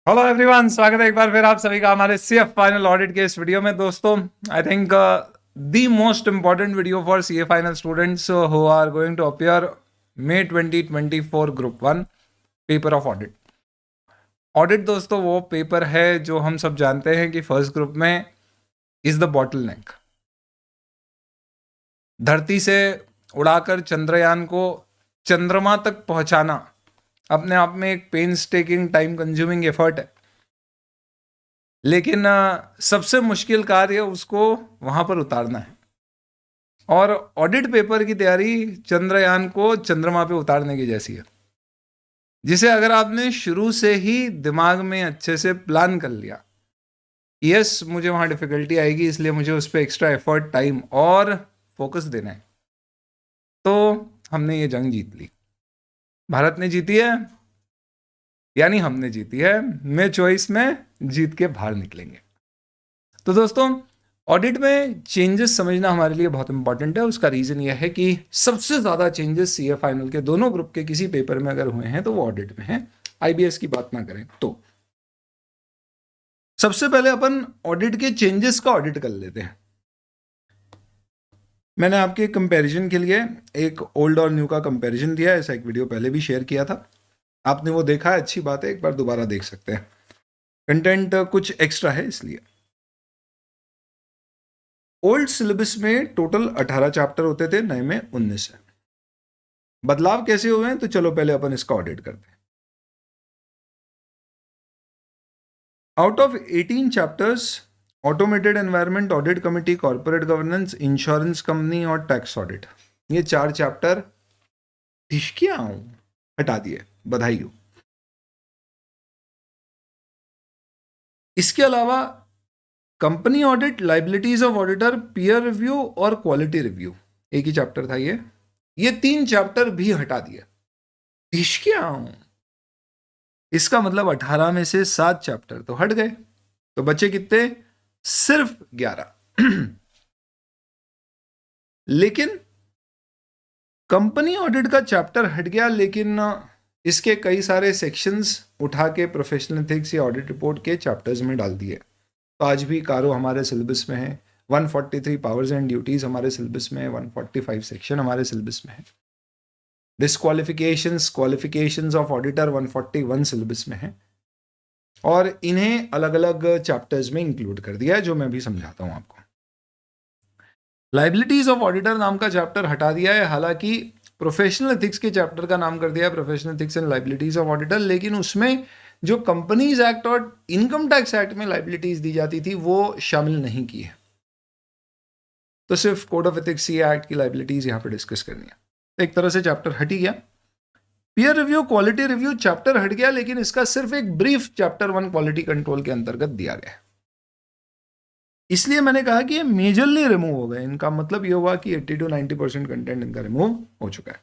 Hello everyone, स्वागत है एक बार फिर आप सभी का हमारे सीएफ फाइनल ऑडिट के इस वीडियो में। दोस्तों, I think the most important video for CA final students who are going to appear May 2024 group 1 paper of audit. Audit दोस्तों वो पेपर है जो हम सब जानते हैं कि फर्स्ट ग्रुप में इज द बॉटल नेक। धरती से उड़ाकर चंद्रयान को चंद्रमा तक पहुंचाना अपने आप में एक painstaking time consuming effort है, लेकिन सबसे मुश्किल कार्य उसको वहां पर उतारना है। और ऑडिट पेपर की तैयारी चंद्रयान को चंद्रमा पे उतारने की जैसी है, जिसे अगर आपने शुरू से ही दिमाग में अच्छे से प्लान कर लिया, यस मुझे वहां डिफिकल्टी आएगी इसलिए मुझे उस पर एक्स्ट्रा एफर्ट, टाइम और फोकस देना है, तो हमने ये जंग जीत ली। भारत ने जीती है, यानी हमने जीती है। मैं चॉइस में जीत के बाहर निकलेंगे। तो दोस्तों, ऑडिट में चेंजेस समझना हमारे लिए बहुत इंपॉर्टेंट है। उसका रीजन यह है कि सबसे ज्यादा चेंजेस सीए फाइनल के दोनों ग्रुप के किसी पेपर में अगर हुए हैं तो वो ऑडिट में है। आईबीएस की बात ना करें तो सबसे पहले अपन ऑडिट के चेंजेस का ऑडिट कर लेते हैं। मैंने आपके कंपैरिजन के लिए एक ओल्ड और न्यू का कंपैरिजन दिया है। ऐसा एक वीडियो पहले भी शेयर किया था, आपने वो देखा है, अच्छी बात है, एक बार दोबारा देख सकते हैं। कंटेंट कुछ एक्स्ट्रा है इसलिए। ओल्ड सिलेबस में टोटल 18 चैप्टर होते थे, नए में 19 है। बदलाव कैसे हुए हैं तो चलो पहले अपन इसका ऑडिट करते हैं। Out of 18 chapters, automated environment audit committee, corporate governance, insurance company और टैक्स ऑडिट, ये 4 चैप्टर ढिशकियां हटा दिए, बधाई हो। इसके अलावा company audit, liabilities of auditor, peer review और क्वालिटी रिव्यू, एक ही चैप्टर था ये 3 चैप्टर भी हटा दिए। इसका मतलब 18 में से 7 चैप्टर तो हट गए, तो बचे कितने? सिर्फ 11। लेकिन कंपनी ऑडिट का चैप्टर हट गया, लेकिन इसके कई सारे सेक्शंस उठा के प्रोफेशनल एथिक्स या ऑडिट रिपोर्ट के चैप्टर्स में डाल दिए। तो आज भी कारो हमारे सिलेबस में है, 143 पावर्स एंड ड्यूटीज हमारे सिलेबस में है, 145 सेक्शन हमारे सिलेबस में है। डिस्क्वालिफिकेशंस, क्वालिफिकेशंस ऑफ ऑडिटर 141 सिलेबस में है, और इन्हें अलग अलग चैप्टर्स में इंक्लूड कर दिया है, जो मैं भी समझाता हूं आपको। लाइबिलिटीज ऑफ ऑडिटर नाम का चैप्टर हटा दिया है, हालांकि प्रोफेशनल एथिक्स के चैप्टर का नाम कर दिया है professional ethics and liabilities of auditor, लेकिन उसमें जो कंपनीज एक्ट और इनकम टैक्स एक्ट में लाइबिलिटीज दी जाती थी वो शामिल नहीं की है। तो सिर्फ code of ethics C act की लाइबिलिटीज यहां पर डिस्कस करनी है। तो एक तरह से चैप्टर हट ही गया। Peer review, quality review chapter हट गया, लेकिन इसका सिर्फ एक ब्रीफ चैप्टर 1 क्वालिटी कंट्रोल के अंतर्गत दिया गया है। इसलिए मैंने कहा कि ये मेजरली रिमूव हो गए। इनका मतलब ये हुआ कि 80 to 90% कंटेंट इनका रिमूव हो चुका है।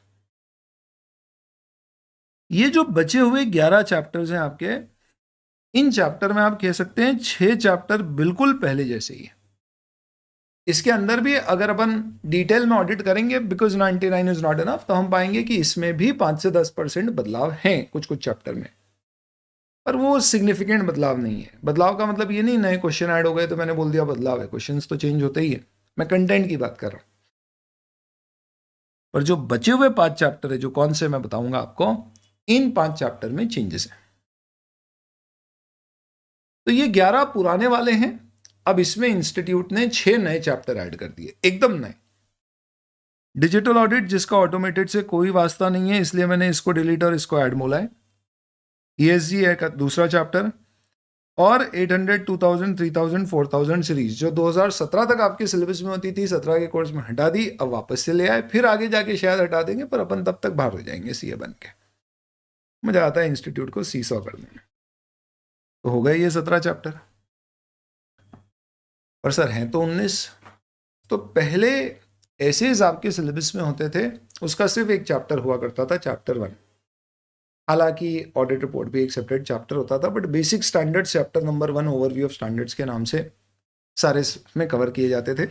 ये जो बचे हुए 11 चैप्टर्स हैं आपके, इन चैप्टर में आप कह सकते हैं 6 चैप्टर बिल्कुल पहले जैसे ही है। इसके अंदर भी अगर अपन डिटेल में ऑडिट करेंगे, बिकॉज 99 इज नॉट इनफ, तो हम पाएंगे कि इसमें भी 5 से 10% बदलाव हैं कुछ कुछ चैप्टर में, पर वो सिग्निफिकेंट बदलाव नहीं है। बदलाव का मतलब ये नहीं नए क्वेश्चन ऐड हो गए तो मैंने बोल दिया बदलाव है, क्वेश्चंस तो चेंज होते ही है। मैं कंटेंट की बात कर रहा हूं। पर जो बचे हुए 5 चैप्टर है, जो कौन से मैं बताऊंगा आपको, इन 5 चैप्टर में चेंजेस है। तो ये 11 पुराने वाले हैं, अब इसमें इंस्टीट्यूट ने 6 नए चैप्टर ऐड कर दिए, एकदम नए। डिजिटल ऑडिट, जिसका ऑटोमेटेड से कोई वास्ता नहीं है, इसलिए मैंने इसको डिलीट और इसको ऐड बोला है। ESG है दूसरा चैप्टर, और 800, 2000, 3000, 4000 सीरीज जो 2017 तक आपके सिलेबस में होती थी, 17 के कोर्स में हटा दी, अब वापस से ले आए, फिर आगे जाके शायद हटा देंगे, पर अपन तब तक बाहर हो जाएंगे सीए बन के। मजा आता है इंस्टीट्यूट को सीसॉ करने में। तो हो गए ये 17 चैप्टर, पर सर हैं तो 19। तो पहले ऐसे आपके सिलेबस में होते थे, उसका सिर्फ एक चैप्टर हुआ करता था, चैप्टर 1। हालांकि ऑडिट रिपोर्ट भी एक सेपरेट चैप्टर होता था, but basic standard chapter number 1 overview of standards के नाम से सारे में कवर किए जाते थे।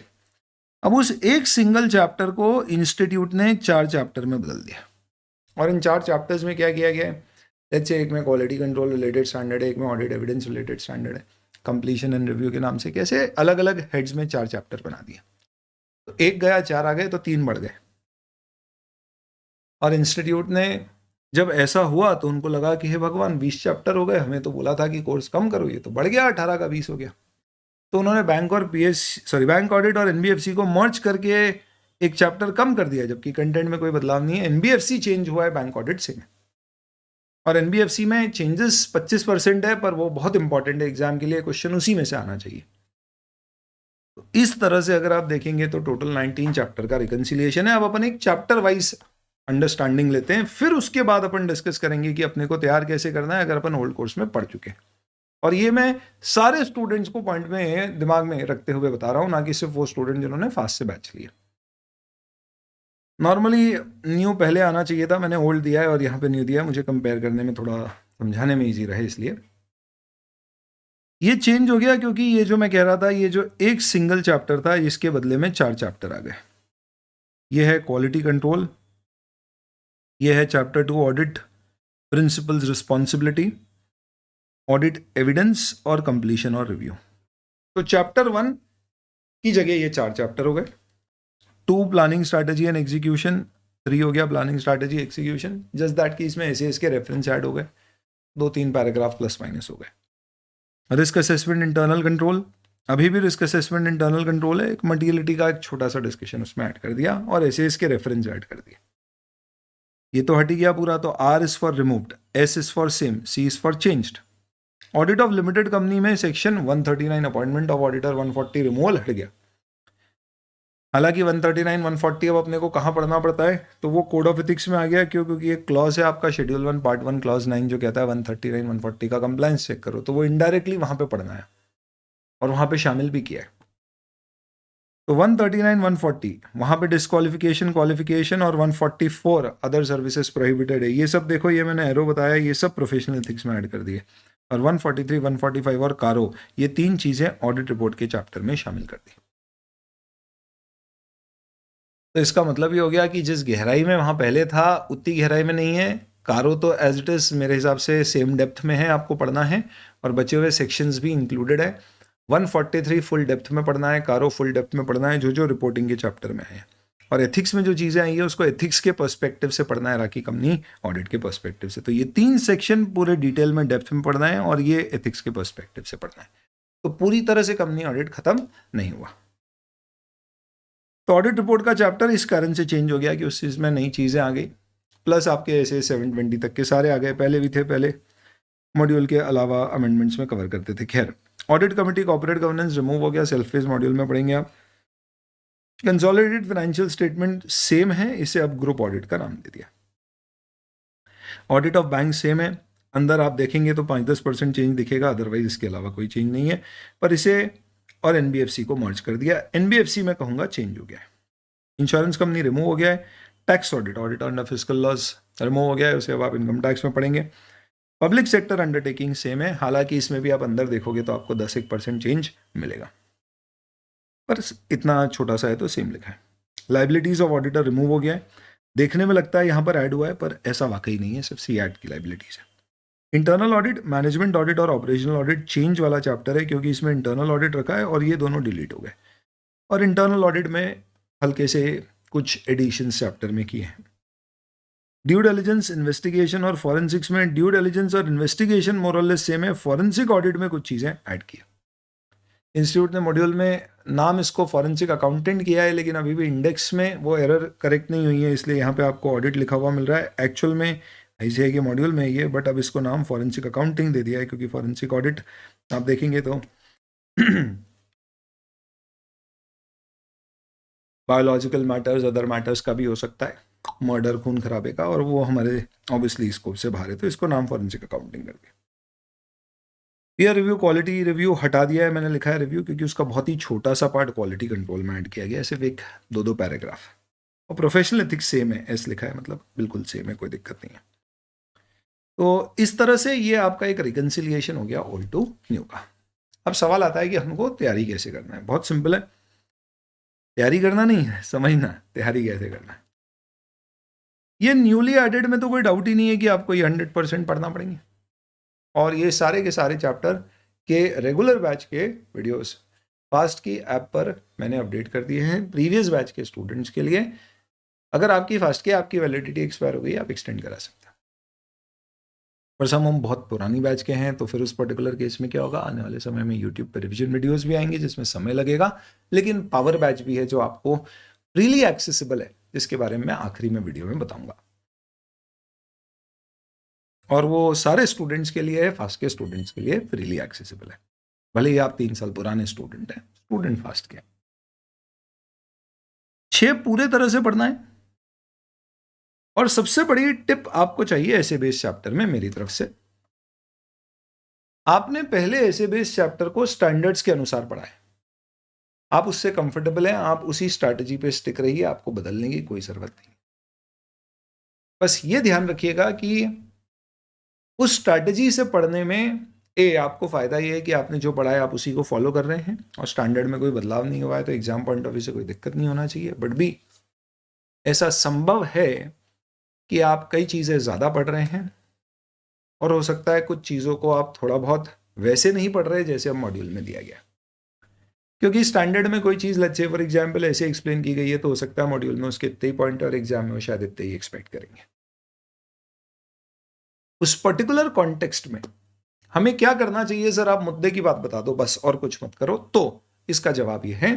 अब उस एक सिंगल चैप्टर को इंस्टीट्यूट ने 4 चैप्टर में बदल दिया, और इन 4 चैप्टर्स में क्या किया गया है? लेट्स से एक में क्वालिटी कंट्रोल रिलेटेड स्टैंडर्ड है, एक में ऑडिट एविडेंस रिलेटेड स्टैंडर्ड है, कंप्लीशन एंड रिव्यू के नाम से, कैसे अलग अलग हेड्स में 4 चैप्टर बना दिए। तो एक गया, 4 आ गए, तो 3 बढ़ गए। और इंस्टीट्यूट ने जब ऐसा हुआ तो उनको लगा कि हे भगवान 20 चैप्टर हो गए, हमें तो बोला था कि कोर्स कम करो, ये तो बढ़ गया, 18 का 20 हो गया। तो उन्होंने बैंक ऑडिट और एनबीएफसी को मर्ज करके एक चैप्टर कम कर दिया, जबकि कंटेंट में कोई बदलाव नहीं है। एनबीएफसी चेंज हुआ है, बैंक ऑडिट से। और एनबीएफसी में चेंजेस 25% है, पर वो बहुत इंपॉर्टेंट है एग्जाम के लिए, क्वेश्चन उसी में से आना चाहिए। तो इस तरह से अगर आप देखेंगे तो टोटल 19 चैप्टर का रिकंसिलिएशन है। अब अपन एक चैप्टर वाइज अंडरस्टैंडिंग लेते हैं, फिर उसके बाद अपन डिस्कस करेंगे कि अपने को तैयार कैसे करना है अगर अपन ओल्ड कोर्स में पढ़ चुके हैं। और ये मैं सारे स्टूडेंट्स को पॉइंट में दिमाग में रखते हुए बता रहा हूं, ना कि सिर्फ वो स्टूडेंट जिन्होंने फास्ट से बैच लिया। नॉर्मली न्यू पहले आना चाहिए था, मैंने ओल्ड दिया है और यहाँ पे न्यू दिया है, मुझे कंपेयर करने में थोड़ा समझाने में इजी रहे, इसलिए ये चेंज हो गया। क्योंकि ये जो मैं कह रहा था, ये जो एक सिंगल चैप्टर था, इसके बदले में 4 चैप्टर आ गए। ये है क्वालिटी कंट्रोल, ये है chapter 2 audit principles responsibility, audit evidence और कंप्लीशन और रिव्यू। तो चैप्टर 1 की जगह ये 4 चैप्टर हो गए। 2 प्लानिंग स्ट्रैटेजी एंड एग्जीक्यूशन, 3 हो गया planning strategy execution. Just that कि इसमें एसएएस के रेफरेंस ऐड हो गए, 2-3 पैराग्राफ प्लस माइनस हो गए। रिस्क असेसमेंट इंटरनल कंट्रोल, अभी भी रिस्क असेसमेंट इंटरनल कंट्रोल है, एक मटीरियलिटी का एक छोटा सा डिस्कशन उसमें ऐड कर दिया और एसएएस के रेफरेंस ऐड कर दिए। ये तो हट ही गया पूरा। तो R is for removed, S is for same, C is for changed. Audit of limited company में section 139 appointment of auditor 140 removal हट गया। हालांकि 139 140 अब अपने को कहाँ पढ़ना पड़ता है, तो वो कोड ऑफ एथिक्स में आ गया। क्यों? क्योंकि एक क्लॉज है आपका शेड्यूल 1 पार्ट 1 क्लॉज 9 जो कहता है 139 140 का कंप्लायंस चेक करो, तो वो इनडायरेक्टली वहां पे पढ़ना है और वहां पे शामिल भी किया है। तो 139 140 वहां पे डिस्क्वालिफिकेशन, क्वालिफिकेशन और 144 अदर सर्विसेज प्रोहिबिटेड है। ये सब देखो, ये मैंने एरो बताया, ये सब प्रोफेशनल एथिक्स में ऐड कर दिए। और 143 145 और कारो, ये 3 चीजें ऑडिट रिपोर्ट के चैप्टर में शामिल कर दी। तो इसका मतलब ये हो गया कि जिस गहराई में वहां पहले था उतनी गहराई में नहीं है। कारो तो एज इट इज मेरे हिसाब से सेम डेप्थ में है, आपको पढ़ना है, और बचे हुए सेक्शंस भी इंक्लूडेड है। 143 फुल डेप्थ में पढ़ना है, कारो फुल डेप्थ में पढ़ना है, जो जो रिपोर्टिंग के चैप्टर में है। और एथिक्स में जो चीज़ें आई है उसको एथिक्स के पर्सपेक्टिव से पढ़ना है, राकी कंपनी ऑडिट के पर्सपेक्टिव से। तो ये 3 सेक्शन पूरे डिटेल में डेप्थ में पढ़ना है और ये एथिक्स के पर्सपेक्टिव से पढ़ना है। तो पूरी तरह से कंपनी ऑडिट खत्म नहीं हुआ। तो ऑडिट रिपोर्ट का चैप्टर इस कारण से चेंज हो गया कि उस चीज़ में नई चीज़ें आ गई, प्लस आपके ऐसे 720 तक के सारे आ गए, पहले भी थे, पहले मॉड्यूल के अलावा अमेंडमेंट्स में कवर करते थे। खैर, audit committee corporate governance remove हो गया, सेल्फ फेस मॉड्यूल में पढ़ेंगे आप। कंसोलिडेटेड फाइनेंशियल स्टेटमेंट सेम है, इसे अब ग्रुप ऑडिट का नाम दे दिया। ऑडिट ऑफ बैंक सेम है, अंदर आप देखेंगे तो 5-10% चेंज दिखेगा, अदरवाइज इसके अलावा कोई चेंज नहीं है। पर इसे और एनबीएफसी को मर्ज कर दिया। एनबीएफसी में कहूँगा चेंज हो गया है। इंश्योरेंस कंपनी रिमूव हो गया है। Tax audit, audit under fiscal loss remove हो गया है, उसे अब आप इनकम टैक्स में पढ़ेंगे। पब्लिक सेक्टर अंडरटेकिंग सेम है, हालांकि इसमें भी आप अंदर देखोगे तो आपको 10-1% चेंज मिलेगा, पर इतना छोटा सा है तो सेम लिखा है। लाइबिलिटीज ऑफ ऑडिटर रिमूव हो गया है। देखने में लगता है यहाँ पर ऐड हुआ है, पर ऐसा वाकई नहीं है, सिर्फ सी ऐड की लाइबिलिटीज है। इंटरनल ऑडिट, मैनेजमेंट ऑडिट और ऑपरेशनल ऑडिट चेंज वाला चैप्टर है, क्योंकि इसमें इंटरनल ऑडिट रखा है और ये दोनों डिलीट हो गए। और इंटरनल ऑडिट में हल्के से कुछ एडिशंस चैप्टर में किए हैं। ड्यू डिलिजेंस, इन्वेस्टिगेशन और फॉरेंसिक्स में ड्यू डिलिजेंस और इन्वेस्टिगेशन मोर और लेस सेम है, फॉरेंसिक ऑडिट में कुछ चीज़ें ऐड की। इंस्टीट्यूट ने मॉड्यूल में नाम इसको फॉरेंसिक अकाउंटेंट किया है, लेकिन अभी भी इंडेक्स में वो एरर करेक्ट नहीं हुई है, इसलिए यहाँ पे आपको ऑडिट लिखा हुआ मिल रहा है। एक्चुअल में ऐसे है कि मॉड्यूल में ये, बट अब इसको नाम फॉरेंसिक अकाउंटिंग दे दिया है, क्योंकि फॉरेंसिक ऑडिट आप देखेंगे तो बायोलॉजिकल मैटर्स, अदर मैटर्स का भी हो सकता है, मर्डर, खून खराबे का, और वो हमारे ऑब्वियसली स्कोप से बाहर है, तो इसको नाम फॉरेंसिक अकाउंटिंग कर दिया। पीयर रिव्यू, क्वालिटी रिव्यू हटा दिया है, मैंने लिखा है रिव्यू, क्योंकि उसका बहुत ही छोटा सा पार्ट क्वालिटी कंट्रोल में ऐड किया गया, सिर्फ 1-2 पैराग्राफ। और प्रोफेशनल एथिक्स सेम है, एस लिखा है, मतलब बिल्कुल सेम है, कोई दिक्कत नहीं है। तो इस तरह से ये आपका एक रिकंसिलिएशन हो गया ओल्ड टू न्यू का। अब सवाल आता है कि हमको तैयारी कैसे करना है। बहुत सिंपल है, तैयारी करना नहीं है, समझना तैयारी कैसे करना है। ये न्यूली एडेड में तो कोई डाउट ही नहीं है कि आपको ये 100% पढ़ना पड़ेंगे। और ये सारे के सारे चैप्टर के रेगुलर बैच के वीडियोस फास्ट की ऐप पर मैंने अपडेट कर दिए हैं प्रीवियस बैच के स्टूडेंट्स के लिए। अगर आपकी फास्ट की ऐप की वैलिडिटी एक्सपायर हो गई, आप एक्सटेंड करा सकते हैं। पर सब हम बहुत पुरानी बैच के हैं, तो फिर उस पर्टिकुलर केस में क्या होगा, आने वाले समय में यूट्यूब पर रिविजन वीडियोस भी आएंगे जिसमें समय लगेगा, लेकिन पावर बैच भी है जो आपको फ्रीली एक्सेसिबल है, जिसके बारे में मैं आखिरी में वीडियो में बताऊंगा। और वो सारे स्टूडेंट्स के लिए है, फास्ट के स्टूडेंट्स के लिए फ्रीली एक्सेसिबल है, भले ही आप 3 साल पुराने स्टूडेंट हैं, स्टूडेंट फास्ट के। 6 पूरे तरह से पढ़ना है। और सबसे बड़ी टिप आपको चाहिए ऐसे बेस चैप्टर में मेरी तरफ से, आपने पहले ऐसे बेस चैप्टर को स्टैंडर्ड्स के अनुसार पढ़ा है, आप उससे कंफर्टेबल हैं, आप उसी स्ट्रैटेजी पे स्टिक रहिए, आपको बदलने की कोई जरूरत नहीं। बस ये ध्यान रखिएगा कि उस स्ट्रैटेजी से पढ़ने में आपको फायदा ये है कि आपने जो पढ़ा है आप उसी को फॉलो कर रहे हैं और स्टैंडर्ड में कोई बदलाव नहीं हुआ है, तो एग्जाम पॉइंट ऑफ व्यू से कोई दिक्कत नहीं होना चाहिए। बट भी ऐसा संभव है कि आप कई चीज़ें ज़्यादा पढ़ रहे हैं और हो सकता है कुछ चीज़ों को आप थोड़ा बहुत वैसे नहीं पढ़ रहे जैसे अब मॉड्यूल में दिया गया, क्योंकि स्टैंडर्ड में कोई चीज़ लेट्स से फॉर एग्जाम्पल ऐसे एक्सप्लेन की गई है, तो हो सकता है मॉड्यूल में उसके इतने ही पॉइंट और एग्जाम में शायद इतने ही एक्सपेक्ट करेंगे। उस पर्टिकुलर कॉन्टेक्स्ट में हमें क्या करना चाहिए, सर आप मुद्दे की बात बता दो बस और कुछ मत करो, तो इसका जवाब ये है,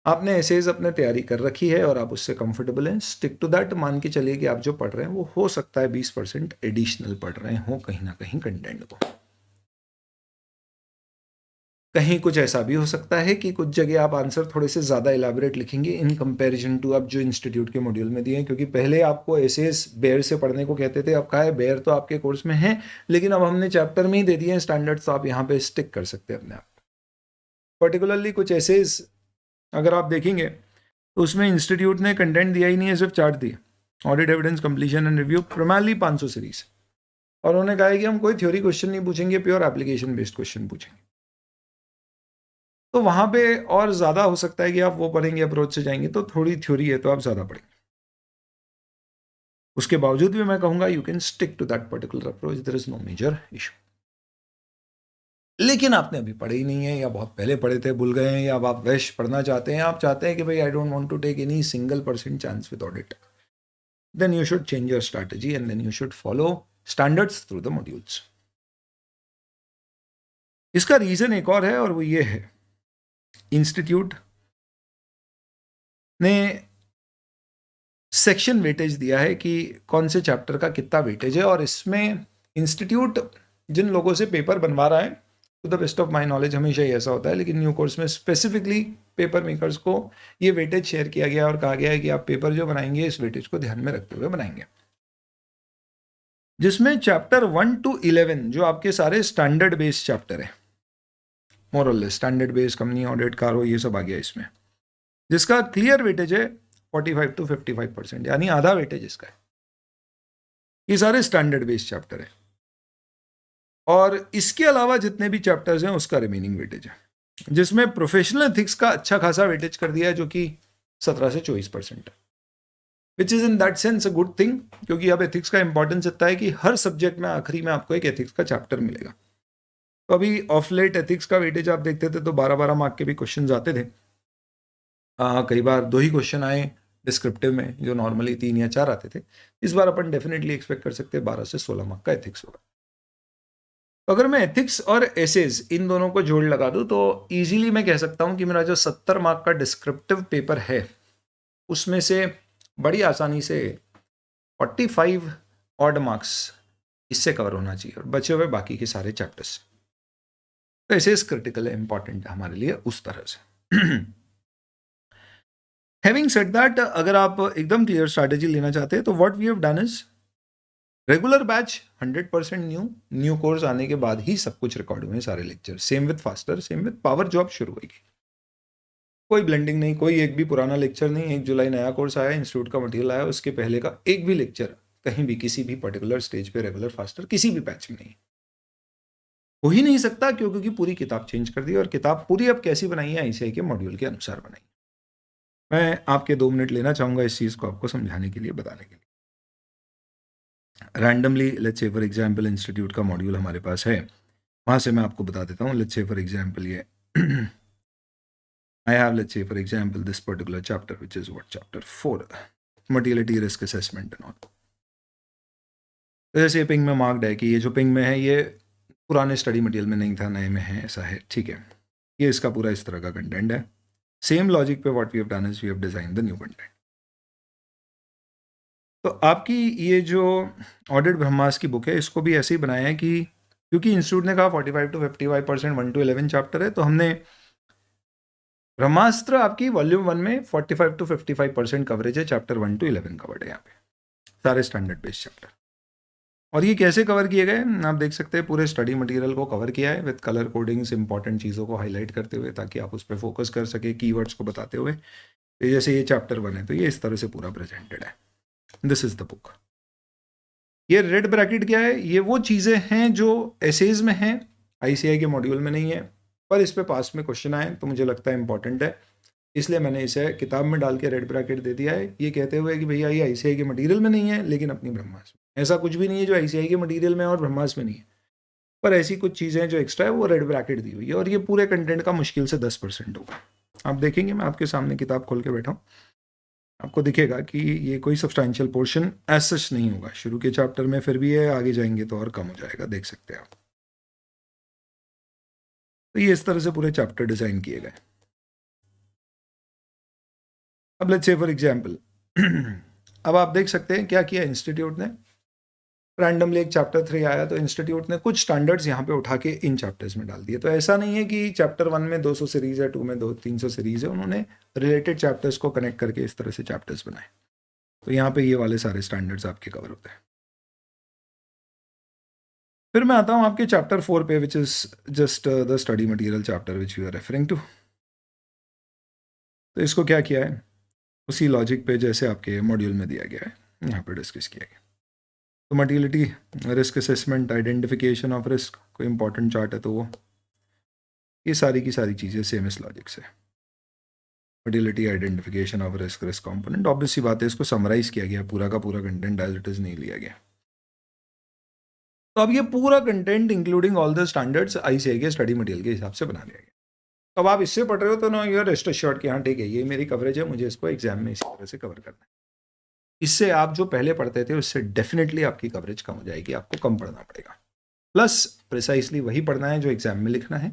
आपने एसेज अपने तैयारी कर रखी है और आप उससे कंफर्टेबल हैं, स्टिक टू दैट। मान के चलिए कि आप जो पढ़ रहे हैं वो हो सकता है 20% एडिशनल पढ़ रहे हो कहीं ना कहीं कंटेंट को, कहीं कुछ ऐसा भी हो सकता है कि कुछ जगह आप आंसर थोड़े से ज़्यादा इलेबोरेट लिखेंगे इन कंपैरिजन टू आप जो इंस्टीट्यूट के मॉड्यूल में दिए हैं, क्योंकि पहले आपको एसेज बेयर से पढ़ने को कहते थे, अब कहा है बेयर तो आपके कोर्स में है, लेकिन अब हमने चैप्टर में ही दे दिए हैं स्टैंडर्ड, तो आप यहाँ पे स्टिक कर सकते हैं अपने आप। पर्टिकुलरली कुछ एसेज अगर आप देखेंगे तो उसमें इंस्टीट्यूट ने कंटेंट दिया ही नहीं है, सिर्फ चार्ट दिए, audit evidence completion and review, primarily 500 series, और उन्होंने कहा है कि हम कोई थ्योरी क्वेश्चन नहीं पूछेंगे, प्योर एप्लीकेशन बेस्ड क्वेश्चन पूछेंगे। तो वहां पे और ज्यादा हो सकता है कि आप वो पढ़ेंगे अप्रोच से जाएंगे तो थोड़ी थ्योरी है तो आप ज्यादा पढ़ेंगे। उसके बावजूद भी मैं कहूंगा you can stick to that particular approach, there is no major issue. लेकिन आपने अभी पढ़े ही नहीं है, या बहुत पहले पढ़े थे भूल गए हैं, या अब आप वैश पढ़ना चाहते हैं, आप चाहते हैं कि भाई I don't want to take any single % chance with audit, then you should change your strategy and then you should follow standards through the modules. इसका रीजन एक और है, और वो ये है, इंस्टीट्यूट ने सेक्शन वेटेज दिया है कि कौन से चैप्टर का कितना वेटेज है, और इसमें इंस्टीट्यूट जिन लोगों से पेपर बनवा रहा है, to the best of my knowledge हमेशा ही ऐसा होता है, लेकिन न्यू कोर्स में स्पेसिफिकली पेपर मेकर्स को ये वेटेज शेयर किया गया और कहा गया है कि आप पेपर जो बनाएंगे इस वेटेज को ध्यान में रखते हुए बनाएंगे, जिसमें चैप्टर 1 to 11 जो आपके सारे स्टैंडर्ड बेस्ड चैप्टर है, मोर और less standard based, company audit, कारो, ये सब आ गया इसमें, जिसका क्लियर वेटेज है 45 to 55%, यानी आधा वेटेज इसका है। ये सारे स्टैंडर्ड बेस्ड चैप्टर है, और इसके अलावा जितने भी चैप्टर्स हैं उसका रिमेनिंग वेटेज है, जिसमें प्रोफेशनल एथिक्स का अच्छा खासा वेटेज कर दिया है, जो कि 17 से 24% है, which is in that sense a good thing, क्योंकि अब एथिक्स का इंपॉर्टेंस इतना है कि हर सब्जेक्ट में आखिरी में आपको एक एथिक्स का चैप्टर मिलेगा। तो अभी ऑफ लेट एथिक्स का वेटेज आप देखते थे तो 12-12 मार्क के भी क्वेश्चन आते थे, कई बार 2 ही क्वेश्चन आए डिस्क्रिप्टिव में, जो नॉर्मली 3 या 4 आते थे। इस बार अपन डेफिनेटली एक्सपेक्ट कर सकते हैं 12 से 16 मार्क का एथिक्स होगा। तो अगर मैं एथिक्स और एसेज इन दोनों को जोड़ लगा दूं तो इजीली मैं कह सकता हूं कि मेरा जो 70 मार्क का डिस्क्रिप्टिव पेपर है उसमें से बड़ी आसानी से 45 ऑड मार्क्स इससे कवर होना चाहिए, और बचे हुए बाकी के सारे चैप्टर्स। तो एसेज क्रिटिकल है, इंपॉर्टेंट है हमारे लिए उस तरह से। हैविंग सेड दैट, अगर आप एकदम क्लियर स्ट्रैटेजी लेना चाहते हैं तो what we have done is regular batch 100% new course आने के बाद ही सब कुछ रिकॉर्ड हुए सारे lecture, same with faster, same with power job शुरू होगी, कोई ब्लेंडिंग नहीं, कोई एक भी पुराना लेक्चर नहीं। 1 जुलाई नया कोर्स आया, इंस्टीट्यूट का मटेरियल आया, उसके पहले का एक भी लेक्चर कहीं भी किसी भी पर्टिकुलर स्टेज पे रेगुलर फास्टर किसी भी बैच में नहीं हो ही नहीं सकता, क्योंकि पूरी किताब चेंज कर दी, और किताब पूरी अब कैसी बनाई है, ICAI के मॉड्यूल के अनुसार बनाई। मैं आपके 2 मिनट लेना चाहूंगा इस चीज को आपको समझाने के लिए, बताने के लिए। Randomly let's say for example institute का मॉड्यूल हमारे पास है, वहाँ से मैं आपको बता देता हूँ. लेट्स से फॉर एग्जांपल ये I have, let's say, for example, this particular chapter, which is what, chapter 4, motility risk assessment and all. तो जैसे पिंग में मार्क्ड है कि ये जो पिंग में है ये पुराने स्टडी मटेरियल में नहीं था, नए में है, ऐसा है, ठीक है. ये इसका पूरा इस तरह का कंटेंट है. सेम लॉजिक पे what we have done is we have design the new content. तो आपकी ये जो ऑडिट ब्रह्मास्त्र की बुक है, इसको भी ऐसे ही बनाया है कि क्योंकि इंस्टीट्यूट ने कहा 45 to 55% 1 to 11 चैप्टर है, तो हमने ब्रह्मास्त्र आपकी वॉल्यूम 1 में 45 to 55% कवरेज है, चैप्टर 1 to 11 कवर्ड है यहाँ पे, सारे स्टैंडर्ड बेस्ड चैप्टर. और ये कैसे कवर किए गए आप देख सकते हैं, पूरे स्टडी मटेरियल को कवर किया है विद कलर कोडिंग्स, इंपॉर्टेंट चीज़ों को हाईलाइट करते हुए ताकि आप उस पर फोकस कर सके, कीवर्ड्स को बताते हुए. तो जैसे ये चैप्टर 1 है तो ये इस तरह से पूरा प्रेजेंटेड है. This is the book. ये रेड ब्रैकेट क्या है, ये वो चीज़ें हैं जो एसेज में हैं, ICAI के मॉड्यूल में नहीं है, पर इस पे पास में क्वेश्चन आए तो मुझे लगता है इंपॉर्टेंट है, इसलिए मैंने इसे किताब में डाल के रेड ब्रैकेट दे दिया है, ये कहते हुए कि भैया ये ICAI के मटेरियल में नहीं है लेकिन अपनी ब्रह्मास्त्र में. ऐसा कुछ भी नहीं है जो ICAI के मटेरियल में और ब्रह्मास्त्र में नहीं है, पर ऐसी कुछ चीज़ें जो एक्स्ट्रा है वो रेड ब्रैकेट दी हुई है. और ये पूरे कंटेंट का मुश्किल से 10% होगा. आप देखेंगे, मैं आपके सामने किताब खोल के बैठा हूँ, आपको दिखेगा कि ये कोई सब्सटैंशियल पोर्शन एज सच नहीं होगा. शुरू के चैप्टर में फिर भी है, आगे जाएंगे तो और कम हो जाएगा, देख सकते हैं आप. तो ये इस तरह से पूरे चैप्टर डिजाइन किए गए. अब लेट्स से फॉर एग्जांपल अब आप देख सकते हैं क्या किया इंस्टीट्यूट ने. रैंडमली एक चैप्टर 3 आया तो इंस्टीट्यूट ने कुछ स्टैंडर्ड्स यहाँ पे उठा के इन चैप्टर्स में डाल दिए. तो ऐसा नहीं है कि चैप्टर 1 में 200 सीरीज है, 2 में 300 सीरीज है, उन्होंने रिलेटेड चैप्टर्स को कनेक्ट करके इस तरह से चैप्टर्स बनाए. तो यहाँ पे ये वाले सारे स्टैंडर्ड्स आपके कवर होते हैं. फिर मैं आता हूँ आपके चैप्टर 4 पे, which is just the study material chapter which you are referring to. तो इसको क्या किया है, उसी लॉजिक पे जैसे आपके मॉड्यूल में दिया गया है यहाँ पे डिस्कस किया गया. तो materiality, risk assessment, identification of risk, कोई इंपॉर्टेंट चार्ट है तो वो, ये सारी की सारी चीज़ें सेम इस लॉजिक से. Materiality, identification of risk, risk component, obvious सी बात है, इसको समराइज किया गया, पूरा का पूरा कंटेंट एज इट इज नहीं लिया गया. तो अब ये पूरा content including all the standards ICAI के स्टडी मटेरियल के हिसाब से बना लिया गया. तो अब आप इससे पढ़ रहे हो तो know you are rest assured कि हाँ ठीक है, ये मेरी कवरेज है, मुझे इसको एग्जाम में इसी तरह से कवर करना है. इससे आप जो पहले पढ़ते थे उससे डेफिनेटली आपकी कवरेज कम हो जाएगी, आपको कम पढ़ना पड़ेगा. प्लस प्रिसाइसली वही पढ़ना है जो एग्जाम में लिखना है,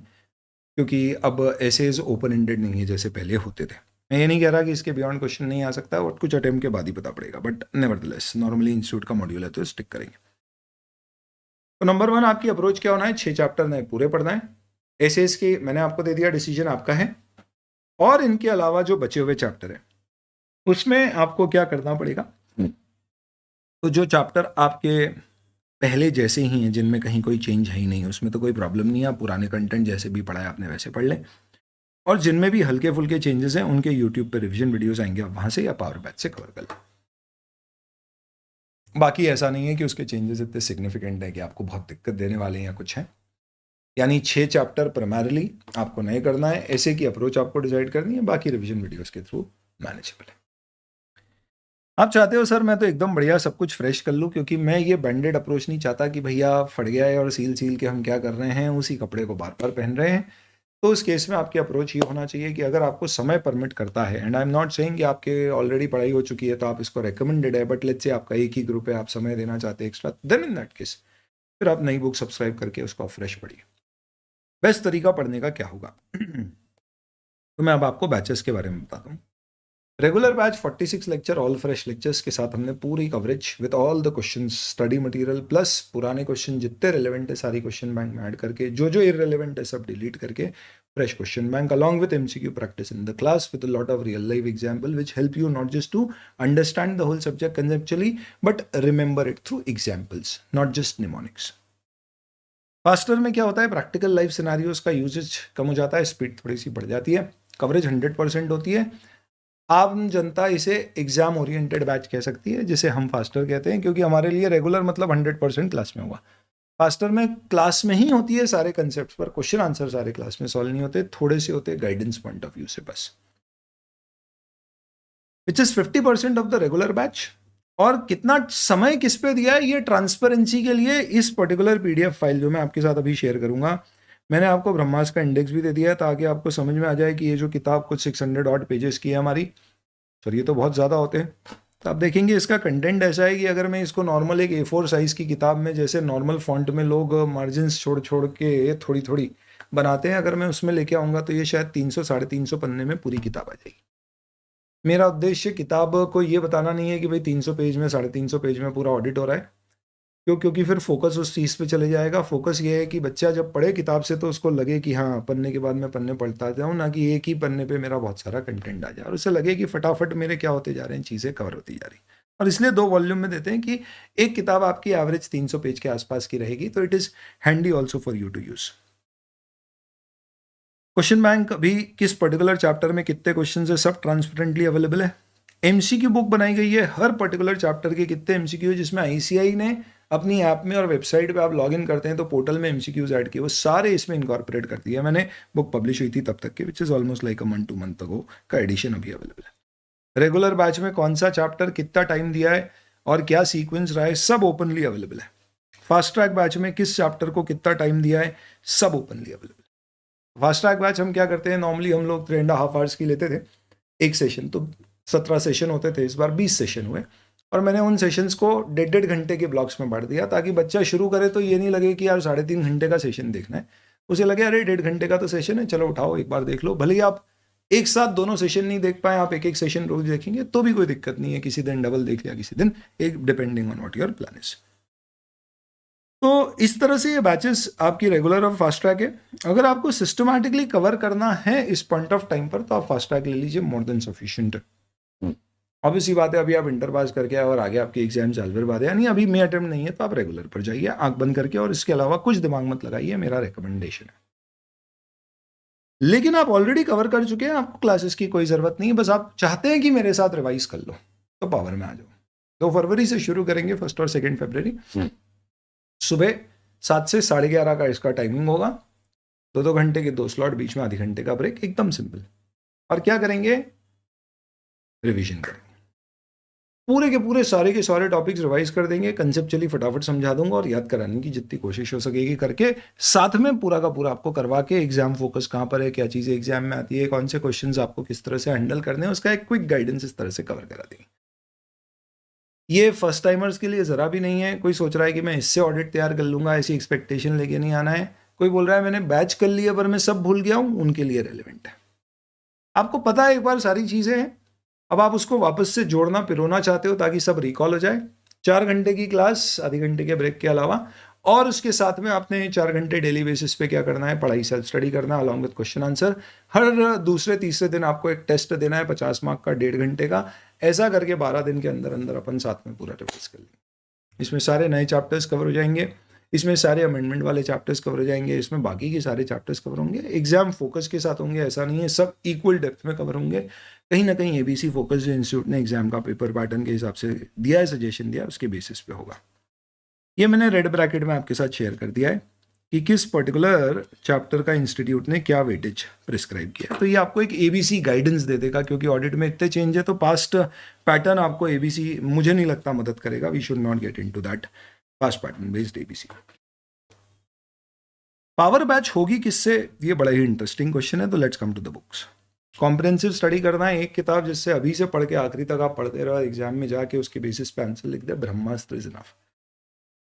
क्योंकि अब एसेज ओपन एंडेड नहीं है जैसे पहले होते थे. मैं ये नहीं कह रहा कि इसके बियॉन्ड क्वेश्चन नहीं आ सकता, और कुछ अटेम्प्ट के बाद ही पता पड़ेगा, बट नेवरदलेस नॉर्मली इंस्टीट्यूट का मॉड्यूल है तो स्टिक करेंगे. तो नंबर 1 आपकी अप्रोच क्या होना है, 6 चैप्टर नए पूरे पढ़ना है. एसेज की मैंने आपको दे दिया, डिसीजन आपका है. और इनके अलावा जो बचे हुए चैप्टर है उसमें आपको क्या करना पड़ेगा, तो जो चैप्टर आपके पहले जैसे ही हैं, जिनमें कहीं कोई चेंज है ही नहीं, उसमें तो कोई प्रॉब्लम नहीं है, आप पुराने कंटेंट जैसे भी पढ़ा है आपने वैसे पढ़ लें. और जिनमें भी हल्के फुल्के चेंजेस हैं उनके यूट्यूब पे रिवीजन वीडियोस आएंगे, आप वहाँ से या पावर बैच से कवर कर लें. बाकी ऐसा नहीं है कि उसके चेंजेस इतने सिग्निफिकेंट है कि आपको बहुत दिक्कत देने वाले हैं या कुछ है. यानी 6 चैप्टर प्राइमरीली आपको नए करना है, ऐसे की अप्रोच आपको डिसाइड करनी है, बाकी रिवीजन वीडियोस के थ्रू मैनेजेबल है. आप चाहते हो सर मैं तो एकदम बढ़िया सब कुछ फ्रेश कर लूँ, क्योंकि मैं ये बैंडेड अप्रोच नहीं चाहता कि भैया फट गया है और सील के हम क्या कर रहे हैं, उसी कपड़े को बार बार पहन रहे हैं. तो उस केस में आपकी अप्रोच ये होना चाहिए कि अगर आपको समय परमिट करता है, and I am not saying कि आपके ऑलरेडी पढ़ाई हो चुकी है तो आप इसको रिकमेंडेड है, बट लेट्स से आपका एक ही ग्रुप है, आप समय देना चाहते हैं extra, then in that case फिर आप नई बुक सब्सक्राइब करके उसको फ्रेश पढ़िए. बेस्ट तरीका पढ़ने का क्या होगा तो मैं अब आपको बैचेस के बारे में बताता हूँ. Regular batch 46 lecture all fresh lectures के साथ हमने पूरी coverage with all the questions, study material plus पुराने क्वेश्चन जितने रिलेवेंट है सारी क्वेश्चन बैंक में ऐड करके, जो इररिलेवेंट है सब डिलीट करके fresh question bank along with MCQ practice in the class with a lot of real life example which help you not just to understand the whole subject conceptually but remember it through examples, not just mnemonics. Faster में क्या होता है, practical life scenarios का usages कम हो जाता है, speed थोड़ी सी बढ़ जाती है, कवरेज 100% होती है. आम जनता इसे एग्जाम ओरिएंटेड बैच कह सकती है, जिसे हम फास्टर कहते हैं, क्योंकि हमारे लिए रेगुलर मतलब 100% क्लास में हुआ. फास्टर में क्लास में ही होती है सारे कंसेप्ट, पर क्वेश्चन आंसर सारे क्लास में सॉल्व नहीं होते, थोड़े से होते गाइडेंस पॉइंट ऑफ व्यू से बस. Which is 50% of the regular batch. और कितना समय किस पे दिया है, ये ट्रांसपेरेंसी के लिए इस पर्टिकुलर पीडीएफ फाइल जो मैं आपके साथ अभी शेयर करूंगा, मैंने आपको ब्रह्मास्त्र का इंडेक्स भी दे दिया है ताकि आपको समझ में आ जाए कि ये जो किताब कुछ 600 ऑड पेजेस की है हमारी, सर ये तो बहुत ज़्यादा होते हैं। तो आप देखेंगे इसका कंटेंट ऐसा है कि अगर मैं इसको नॉर्मल एक A4 साइज़ की किताब में, जैसे नॉर्मल फॉन्ट में लोग मार्जिन्स छोड़ छोड़ के थोड़ी थोड़ी बनाते हैं, अगर मैं उसमें लेके आऊँगा तो ये शायद 300 साढ़े 300 पन्ने में पूरी किताब आ जाएगी। मेरा उद्देश्य किताब को ये बताना नहीं है कि भाई 300 पेज में 350 पेज में पूरा ऑडिट हो रहा है, क्योंकि फिर फोकस उस चीज़ पे चले जाएगा। फोकस ये है कि बच्चा जब पढ़े किताब से तो उसको लगे कि हाँ पन्ने के बाद मैं पन्ने पढ़ता जाऊँ, ना कि एक ही पन्ने पे मेरा बहुत सारा कंटेंट आ जाए और उसे लगे कि फटाफट मेरे क्या होते जा रहे हैं, चीज़ें कवर होती जा रही। और इसलिए 2 वॉल्यूम में देते हैं कि एक किताब आपकी एवरेज 300 पेज के आसपास की रहेगी, तो it is handy also for you to use. Question bank अभी किस पर्टिकुलर चैप्टर में कितने क्वेश्चन है सब ट्रांसपेरेंटली अवेलेबल है। एमसीक्यू बुक बनाई गई है हर पर्टिकुलर चैप्टर के कितने एमसीक्यू, जिसमें आईसीआई ने अपनी ऐप में और वेबसाइट पे आप लॉगिन करते हैं तो पोर्टल में एमसीक्यूज ऐड किए, वो सारे इसमें इनकॉर्पोरेट कर दिया मैंने। बुक पब्लिश हुई थी तब तक की, which is almost like a month 2 month ago का एडिशन अभी अवेलेबल है। रेगुलर बैच में कौन सा चैप्टर कितना टाइम दिया है और क्या सीक्वेंस रहा है, सब ओपनली अवेलेबल है। फास्ट ट्रैक बैच में किस चैप्टर को कितना टाइम दिया है, सब openly available. Fast track batch हम क्या करते हैं, नॉर्मली हम लोग 3.5 आवर्स की लेते थे एक सेशन, तो 17 सेशन होते थे, इस बार 20 सेशन हुए और मैंने उन सेशंस को 1.5 घंटे के ब्लॉक्स में बांट दिया ताकि बच्चा शुरू करे तो ये नहीं लगे कि यार 3.5 घंटे का सेशन देखना है, उसे लगे अरे 1.5 घंटे का तो सेशन है, चलो उठाओ एक बार देख लो। भले ही आप एक साथ दोनों सेशन नहीं देख पाए, आप एक एक सेशन रोज देखेंगे तो भी कोई दिक्कत नहीं है, किसी दिन डबल देख लिया, किसी दिन एक, depending on what your plan is. तो इस तरह से ये बैचेस आपकी रेगुलर और फास्ट ट्रैक है। अगर आपको सिस्टमैटिकली कवर करना है इस पॉइंट ऑफ टाइम पर तो आप फास्ट ट्रैक ले लीजिए, मोर देन सफिशिएंट है। ऑब्वियसली बात है, अभी आप इंटर पास करके आए और आगे आपके एग्जाम चाल फिर बात है, यानी अभी मे अटेम्प्ट नहीं है तो आप रेगुलर पर जाइए आंख बंद करके, और इसके अलावा कुछ दिमाग मत लगाइए, मेरा रिकमेंडेशन है। लेकिन आप ऑलरेडी कवर कर चुके हैं, आपको क्लासेस की कोई ज़रूरत नहीं है, बस आप चाहते हैं कि मेरे साथ रिवाइज कर लो तो पावर में आ जाओ। 2 फरवरी से शुरू करेंगे, 1 और 2 फरवरी। सुबह 7 से 11:30 का इसका टाइमिंग होगा, 2-2 घंटे के 2 स्लॉट, बीच में आधे घंटे का ब्रेक, एकदम सिंपल। और क्या करेंगे, रिवीजन करेंगे, पूरे के पूरे सारे के सारे टॉपिक्स रिवाइज कर देंगे, कंसेप्चुअली फटाफट समझा दूंगा और याद कराने की जितनी कोशिश हो सकेगी करके, साथ में पूरा का पूरा आपको करवा के एग्जाम फोकस कहाँ पर है, क्या चीज़ें एग्जाम में आती है, कौन से क्वेश्चंस आपको किस तरह से हैंडल करने हैं, उसका एक क्विक गाइडेंस इस तरह से कवर करा देंगे। ये फर्स्ट टाइमर्स के लिए ज़रा भी नहीं है। कोई सोच रहा है कि मैं इससे ऑडिट तैयार कर लूँगा, ऐसी एक्सपेक्टेशन लेके नहीं आना है। कोई बोल रहा है मैंने बैच कर लिया पर मैं सब भूल गया हूँ, उनके लिए रेलिवेंट है। आपको पता है एक बार सारी चीज़ें हैं, अब आप उसको वापस से जोड़ना पिरोना चाहते हो ताकि सब रिकॉल हो जाए। 4 घंटे की क्लास, आधे घंटे के ब्रेक के अलावा, और उसके साथ में आपने 4 घंटे डेली बेसिस पे क्या करना है, पढ़ाई सेल्फ स्टडी करना है अलॉन्ग विद क्वेश्चन आंसर। हर दूसरे तीसरे दिन आपको एक टेस्ट देना है 50 मार्क का, 1.5 घंटे का। ऐसा करके 12 दिन के अंदर अंदर अपन साथ में पूरा रिवाइज कर लेंगे। इसमें सारे नए चैप्टर्स कवर हो जाएंगे, इसमें सारे अमेंडमेंट वाले चैप्टर्स कवर हो जाएंगे, इसमें बाकी के सारे चैप्टर्स कवर होंगे। एग्जाम फोकस के साथ होंगे, ऐसा नहीं है, सब इक्वल डेप्थ में कवर होंगे। कहीं ना कहीं एबीसी फोकस जो इंस्टीट्यूट ने एग्जाम का पेपर पैटर्न के हिसाब से दिया है, सजेशन दिया है, उसके बेसिस पे होगा। ये मैंने रेड ब्रैकेट में आपके साथ शेयर कर दिया है कि किस पर्टिकुलर चैप्टर का इंस्टीट्यूट ने क्या वेटेज प्रिस्क्राइब किया। तो ये आपको एक एबीसी गाइडेंस दे देगा, क्योंकि ऑडिट में इतने चेंज है तो पास्ट पैटर्न आपको एबीसी मुझे नहीं लगता मदद करेगा। We should not get into that past pattern based ABC. Power batch होगी किससे, ये बड़ा ही इंटरेस्टिंग क्वेश्चन है, तो let's come to the books. Comprehensive study करना है, एक किताब जिससे अभी से पढ़ के आखिरी तक आप पढ़ते रहो, एग्जाम में जाके उसके बेसिस पे आंसर लिख दे, ब्रह्मास्त्र इज इनफ।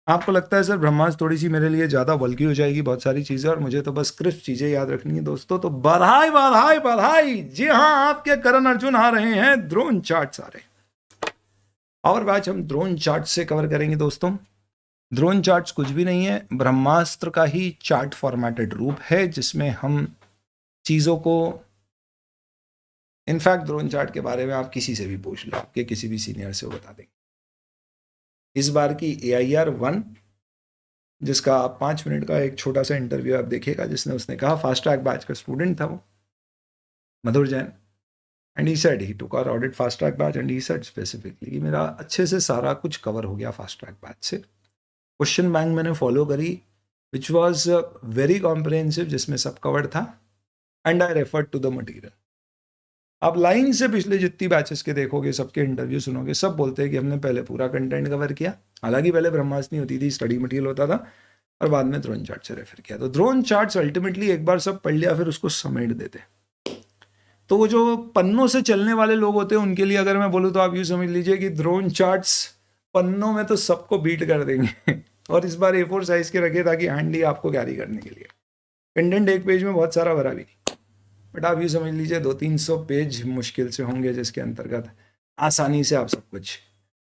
आपको लगता है सर ब्रह्मास्त्र थोड़ी सी मेरे लिए ज़्यादा बल्कि हो जाएगी, बहुत सारी चीज़ें, और मुझे तो बस क्रिस्प चीज़ें याद रखनी है दोस्तों, तो बधाई बधाई बधाई, जी हाँ, आपके करण अर्जुन आ रहे हैं, ड्रोन चार्ट्स आ रहे हैं। और बैच हम ड्रोन चार्ट से कवर करेंगे दोस्तों। ड्रोन चार्ट्स कुछ भी नहीं है, ब्रह्मास्त्र का ही चार्ट फॉर्मेटेड रूप है, जिसमें हम चीज़ों को, इनफैक्ट ड्रोन चार्ट के बारे में आप किसी से भी पूछ लो, आपके किसी भी सीनियर से वो बता देंगे। इस बार की AIR 1, जिसका 5 मिनट का एक छोटा सा इंटरव्यू आप देखिएगा, जिसने उसने कहा, फास्ट ट्रैक बैच का स्टूडेंट था वो, Madhur Jain, and he said he took our audit fast track batch and he said specifically कि मेरा अच्छे से सारा कुछ कवर हो गया फास्ट ट्रैक बैच से। क्वेश्चन बैंक मैंने फॉलो करी, विच वॉज वेरी कॉम्प्रिहेंसिव, जिसमें सब कवर्ड था, and I referred to the material. आप लाइन से पिछले जितनी बैचेस के देखोगे, सबके इंटरव्यू सुनोगे, सब बोलते हैं कि हमने पहले पूरा कंटेंट कवर किया। हालांकि पहले ब्रह्मास्त्र नहीं होती थी, स्टडी मटेरियल होता था, और बाद में ड्रोन चार्ट से रेफर किया। तो ड्रोन चार्ट्स अल्टीमेटली एक बार सब पढ़ लिया फिर उसको समेट देते। तो वो जो पन्नों से चलने वाले लोग होते हैं उनके लिए अगर मैं बोलूँ तो आप यूँ समझ लीजिए कि ड्रोन चार्ट्स पन्नों में तो सबको बीट कर देंगे और इस बार A4 साइज के रखे ताकि हैंडी आपको कैरी करने के लिए। कंटेंट एक पेज में बहुत सारा भरा भी नहीं, बट आप यूँ समझ लीजिए 200-300 पेज मुश्किल से होंगे जिसके अंतर्गत आसानी से आप सब कुछ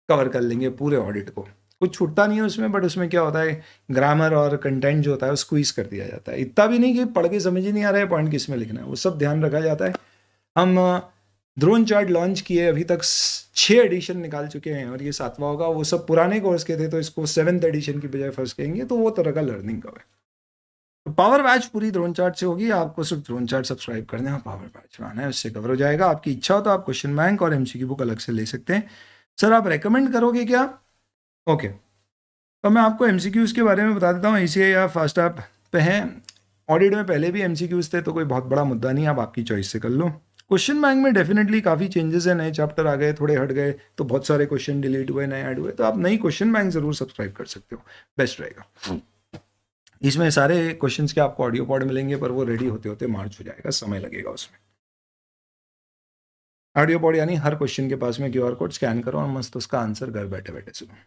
कवर कर लेंगे पूरे ऑडिट को। कुछ छूटता नहीं है उसमें, बट उसमें क्या होता है ग्रामर और कंटेंट जो होता है वो स्क्वीज कर दिया जाता है। इतना भी नहीं कि पढ़ के समझ ही नहीं आ रहा है पॉइंट किस में लिखना है, वो सब ध्यान रखा जाता है। हम ड्रोन चार्ट लॉन्च किए, अभी तक 6 एडिशन निकाल चुके हैं और ये 7वां होगा। वो सब पुराने कोर्स के थे तो इसको 7th एडिशन की बजाय फर्स्ट कहेंगे, तो वो तरह का लर्निंग का है। तो पावर बैच पूरी ड्रोन चार्ट से होगी, आपको सिर्फ ड्रोन चार्ट सब्सक्राइब करना है, पावर बैच में आना है, उससे कवर हो जाएगा। आपकी इच्छा हो तो आप क्वेश्चन बैंक और MCQ बुक अलग से ले सकते हैं। सर आप रेकमेंड करोगे क्या? ओके, तो मैं आपको MCQs के बारे में बता देता हूँ। ICAI या फास्ट ऐप पे हैं, ऑडिट में पहले भी MCQs थे तो कोई बहुत बड़ा मुद्दा नहीं, आप आपकी चॉइस से कर लो। क्वेश्चन बैंक में डेफिनेटली काफ़ी चेंजेस है, नए चैप्टर आ गए, थोड़े हट गए, तो बहुत सारे क्वेश्चन डिलीट हुए, नए ऐड हुए, तो आप नई क्वेश्चन बैंक जरूर सब्सक्राइब कर सकते हो, बेस्ट रहेगा। इसमें सारे क्वेश्चंस के आपको ऑडियो पॉड मिलेंगे, पर वो रेडी होते होते मार्च हो जाएगा, समय लगेगा उसमें। ऑडियो पॉड यानी हर क्वेश्चन के पास में QR कोड स्कैन करो और मस्त उसका आंसर घर बैठे बैठे सुनो।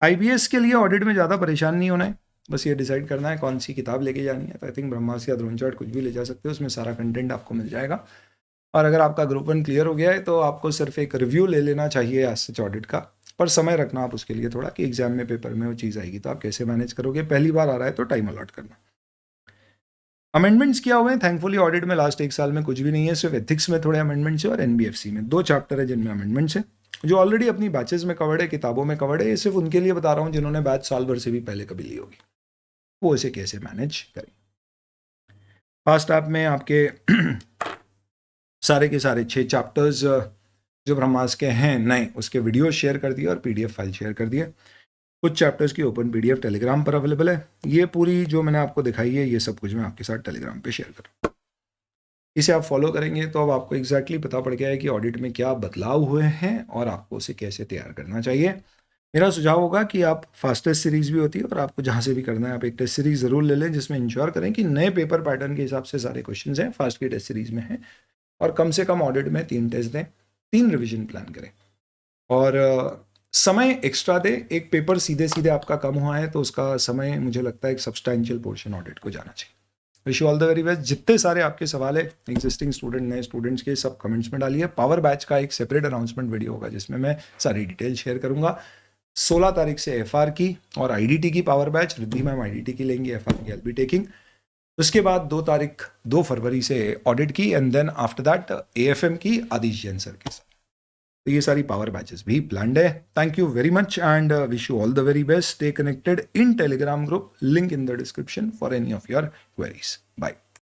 IBS के लिए ऑडिट में ज़्यादा परेशान नहीं होना है, बस ये डिसाइड करना है कौन सी किताब लेके जानी है। तो आई थिंक ब्रह्मास्त्र या ड्रोन चार्ट कुछ भी ले जा सकते हो, उसमें सारा कंटेंट आपको मिल जाएगा। और अगर आपका ग्रुप 1 क्लियर हो गया है तो आपको सिर्फ एक रिव्यू ले लेना चाहिए एज सच ऑडिट का, पर समय रखना आप उसके लिए थोड़ा कि एग्जाम में पेपर में वो चीज़ आएगी तो आप कैसे मैनेज करोगे। पहली बार आ रहा है तो टाइम अलॉट करना। अमेंडमेंट्स किया हुए हैं, थैंकफुली ऑडिट में लास्ट 1 साल में कुछ भी नहीं है, सिर्फ एथिक्स में थोड़े अमेंडमेंट्स है और NBFC में 2 चैप्टर है जिनमें अमेंडमेंट्स है, जो ऑलरेडी अपनी बैचेस में कवर्ड है, किताबों में कवर्ड है। ये सिर्फ उनके लिए बता रहा हूँ जिन्होंने बैच साल भर से भी पहले कभी ली होगी, वो इसे कैसे मैनेज करें। फास्ट ऐप में आपके सारे के सारे 6 चैप्टर्स जो ब्रह्मास्त्र के हैं नए, उसके वीडियो शेयर कर दिए और PDF फाइल शेयर कर दिए। कुछ चैप्टर्स की ओपन PDF टेलीग्राम पर अवेलेबल है। ये पूरी जो मैंने आपको दिखाई है ये सब कुछ मैं आपके साथ टेलीग्राम पे शेयर करूँ, इसे आप फॉलो करेंगे तो अब आपको एग्जैक्टली पता पड़ गया है कि ऑडिट में क्या बदलाव हुए हैं और आपको उसे कैसे तैयार करना चाहिए। मेरा सुझाव होगा कि आप फास्ट टेस्ट सीरीज भी होती है और आपको जहाँ से भी करना है आप एक टेस्ट सीरीज ज़रूर ले लें, जिसमें इंश्योर करें कि नए पेपर पैटर्न के हिसाब से सारे क्वेश्चन हैं, फास्ट की टेस्ट सीरीज में हैं, और कम से कम ऑडिट में 3 टेस्ट दें, 3 रिविजन प्लान करें और समय एक्स्ट्रा दे। एक पेपर सीधे सीधे आपका कम हुआ है तो उसका समय मुझे लगता है एक सब्सटैंशियल पोर्शन ऑडिट को जाना चाहिए। Wish you all the very best. जितने सारे आपके सवाल है एग्जिस्टिंग स्टूडेंट नए स्टूडेंट्स के, सब कमेंट्स में डालिए। पावर बैच का एक सेपरेट अनाउंसमेंट वीडियो होगा जिसमें मैं सारी डिटेल शेयर करूंगा। 16 तारीख से FR की और IDT की power batch, Riddhi ma'am IDT की लेंगी, FR की I'll be taking। उसके बाद 2 फरवरी से ऑडिट की and then after that AFM की आदिश जैन सर के साथ। तो ये सारी पावर बैचेस भी प्लान्ड है। Thank you very much and wish you all the very best. Stay connected in Telegram group, link in the description for any of your queries. Bye.